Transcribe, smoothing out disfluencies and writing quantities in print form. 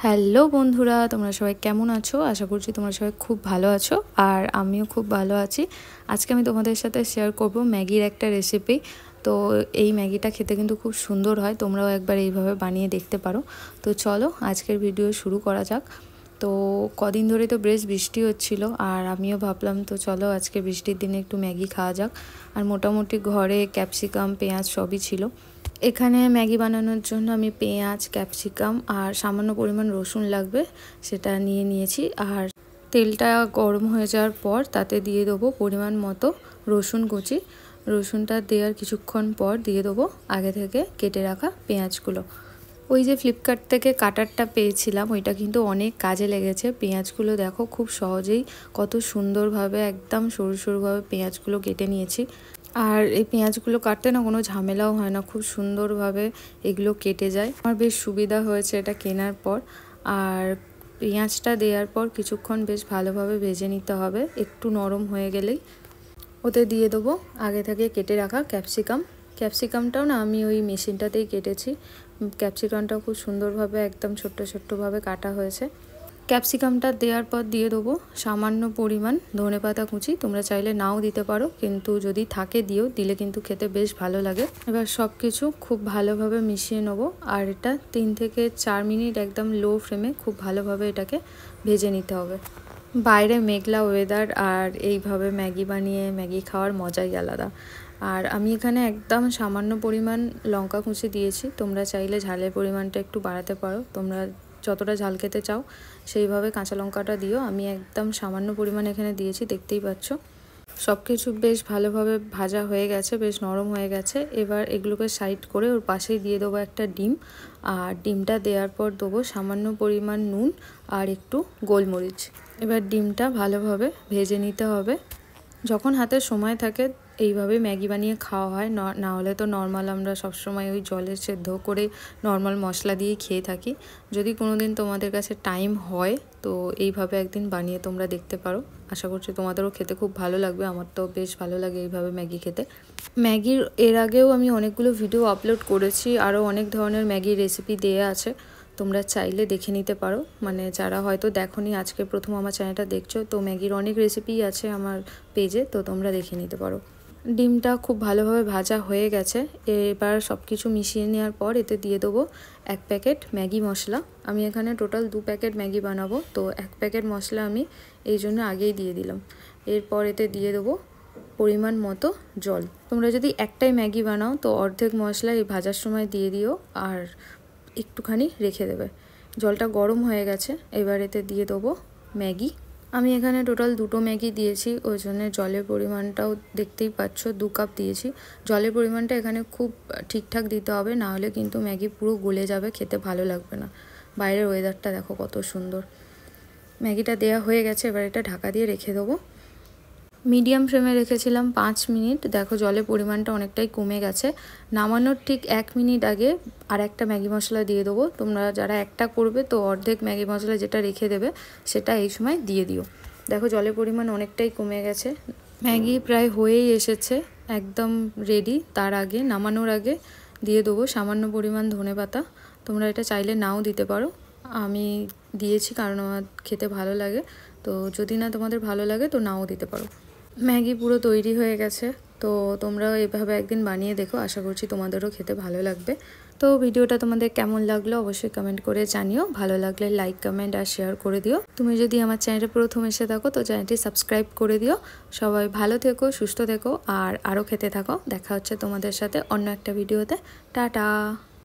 Hello বন্ধুরা, তোমরা সবাই কেমন আছো? আশা করছি তোমরা সবাই খুব ভালো আছো আর আমিও খুব ভালো আছি। আজকে আমি তোমাদের সাথে শেয়ার করব ম্যাগির একটা রেসিপি। তো এই ম্যাগিটা খেতে কিন্তু খুব সুন্দর হয়, তোমরাও একবার এইভাবে বানিয়ে দেখতে পারো। তো চলো আজকের ভিডিও শুরু করা যাক। তো কদিন ধরে তো বেশ বৃষ্টি হচ্ছিল আর আমিও ভাবলাম তো চলো আজকে বৃষ্টির দিনে একটু ম্যাগি খাওয়া যাক। আর মোটামুটি ঘরে ক্যাপসিকাম, পেঁয়াজ সবই ছিল। এখানে ম্যাগি বানানোর জন্য আমি পেঁয়াজ, ক্যাপসিকাম আর সামান্য পরিমাণ রসুন লাগবে সেটা নিয়েছি। আর তেলটা গরম হয়ে যাওয়ার পর তাতে দিয়ে দেবো পরিমাণ মতো রসুন কুচি। রসুনটা দেওয়ার কিছুক্ষণ পর দিয়ে দেবো আগে থেকে কেটে রাখা পেঁয়াজগুলো। ওই যে ফ্লিপকার্ট থেকে কাটারটা পেয়েছিলাম, ওইটা কিন্তু অনেক কাজে লেগেছে। পেঁয়াজগুলো দেখো খুব সহজেই কত সুন্দরভাবে একদম সরু সরুভাবে পেঁয়াজগুলো কেটে নিয়েছি। আর এই পেঁয়াজগুলো কাটতে না কোনো ঝামেলাও হয় না, খুব সুন্দরভাবে এগুলো কেটে যায়। আমার বেশ সুবিধা হয়েছে এটা কেনার পর। আর পেঁয়াজটা দেওয়ার পর কিছুক্ষণ বেশ ভালোভাবে ভেজে নিতে হবে। একটু নরম হয়ে গেলেই ওতে দিয়ে দেবো আগে থেকে কেটে রাখা ক্যাপসিকামটাও না আমি ওই মেশিনটাতেই কেটেছি। ক্যাপসিকামটাও খুব সুন্দরভাবে একদম ছোট্ট ছোট্টভাবে কাটা হয়েছে। ক্যাপসিকামটা দেওয়ার পর দিয়ে দেবো সামান্য পরিমাণ ধনেপাতা কুচি। তোমরা চাইলে নাও দিতে পারো, কিন্তু যদি থাকে দিলে কিন্তু খেতে বেশ ভালো লাগে। এবার সব কিছু খুব ভালোভাবে মিশিয়ে নেবো। আর এটা 3 থেকে 4 মিনিট একদম লো ফ্লেমে খুব ভালোভাবে এটাকে ভেজে নিতে হবে। বাইরে মেঘলা ওয়েদার আর এইভাবে ম্যাগি বানিয়ে ম্যাগি খাওয়ার মজাই আলাদা। আর আমি এখানে একদম সামান্য পরিমাণ লঙ্কা কুচি দিয়েছি। তোমরা চাইলে ঝালের পরিমাণটা একটু বাড়াতে পারো, তোমরা যতটা ঝাল খেতে চাও সেইভাবে কাঁচা লঙ্কাটা দিও। আমি একদম সামান্য পরিমাণ এখানে দিয়েছি, দেখতেই পাচ্ছ। সব কিছু বেশ ভালোভাবে ভাজা হয়ে গেছে, বেশ নরম হয়ে গেছে। এবার এগুলোকে সাইড করে ওর পাশেই দিয়ে দেবো একটা ডিম। আর ডিমটা দেওয়ার পর দেবো সামান্য পরিমাণ নুন আর একটু গোলমরিচ। এবার ডিমটা ভালোভাবে ভেজে নিতে হবে। যখন হাতে সময় থাকে এইভাবে ম্যাগি বানিয়ে খাওয়া হয়, না হলে তো নর্মাল আমরা সবসময় ওই জলে সেদ্ধ করে নর্মাল মশলা দিয়েই খেয়ে থাকি। যদি কোনো দিন তোমাদের কাছে টাইম হয় তো এইভাবে একদিন বানিয়ে তোমরা দেখতে পারো। আশা করছি তোমাদেরও খেতে খুব ভালো লাগবে। আমার তো বেশ ভালো লাগে এইভাবে ম্যাগি খেতে। ম্যাগির এর আগেও আমি অনেকগুলো ভিডিও আপলোড করেছি, আরও অনেক ধরনের ম্যাগির রেসিপি দেয়া আছে, তোমরা চাইলে দেখে নিতে পারো। মানে যারা হয়তো দেখোনি, আজকে প্রথম আমার চ্যানেলটা দেখছো, তো ম্যাগির অনেক রেসিপি আছে আমার পেজে, তো তোমরা দেখে নিতে পারো। ডিমটা খুব ভালোভাবে ভাজা হয়ে গেছে। এবার সব কিছু মিশিয়ে নেওয়ার পর এতে দিয়ে দেবো 1 প্যাকেট ম্যাগি মশলা। আমি এখানে টোটাল 2 প্যাকেট ম্যাগি বানাবো, তো 1 প্যাকেট মশলা আমি এই জন্য আগেই দিয়ে দিলাম। এরপর এতে দিয়ে দেবো পরিমাণ মতো জল। তোমরা যদি একটাই ম্যাগি বানাও তো অর্ধেক মশলা এই ভাজার সময় দিয়ে দিও আর একটুখানি রেখে দেবে। জলটা গরম হয়ে গেছে, এবার এতে দিয়ে দেবো ম্যাগি। আমি এখানে টোটাল 2টো ম্যাগি দিয়েছি, ওই জন্য জলের পরিমাণটাও দেখতেই পাচ্ছ 2 কাপ দিয়েছি। জলের পরিমাণটা এখানে খুব ঠিকঠাক দিতে হবে, না হলে কিন্তু ম্যাগি পুরো গলে যাবে, খেতে ভালো লাগবে না। বাইরের ওয়েদারটা দেখো কত সুন্দর। ম্যাগিটা দেওয়া হয়ে গেছে, এবার এটা ঢাকা দিয়ে রেখে দেবো। মিডিয়াম ফ্লেমে রেখেছিলাম 5 মিনিট। দেখো জলের পরিমাণটা অনেকটাই কমে গেছে। নামানোর ঠিক 1 মিনিট আগে আর একটা ম্যাগি মশলা দিয়ে দেবো। তোমরা যারা একটা করবে তো অর্ধেক ম্যাগি মশলা যেটা রেখে দেবে সেটা এই সময় দিয়ে দিও। দেখো জলের পরিমাণ অনেকটাই কমে গেছে, ম্যাগি প্রায় হয়েই এসেছে, একদম রেডি। তার আগে নামানোর আগে দিয়ে দেবো সামান্য পরিমাণ ধনেপাতা। তোমরা এটা চাইলে নাও দিতে পারো, আমি দিয়েছি কারণ আমার খেতে ভালো লাগে। তো যদি না তোমাদের ভালো লাগে তো নাও দিতে পারো। ম্যাগি পুরো তৈরি হয়ে গেছে, তো তোমরাও এভাবে একদিন বানিয়ে দেখো, আশা করছি তোমাদেরও খেতে ভালো লাগবে। তো ভিডিওটা তোমাদের কেমন লাগলো অবশ্যই কমেন্ট করে জানিও। ভালো লাগলে লাইক, কমেন্ট আর শেয়ার করে দিও। তুমি যদি আমার চ্যানেলে প্রথম এসে থাকো তো চ্যানেলটি সাবস্ক্রাইব করে দিও। সবাই ভালো থেকো, সুস্থ থেকো আর আরও খেতে থাকো। দেখা হচ্ছে তোমাদের সাথে অন্য একটা ভিডিওতে। টাটা।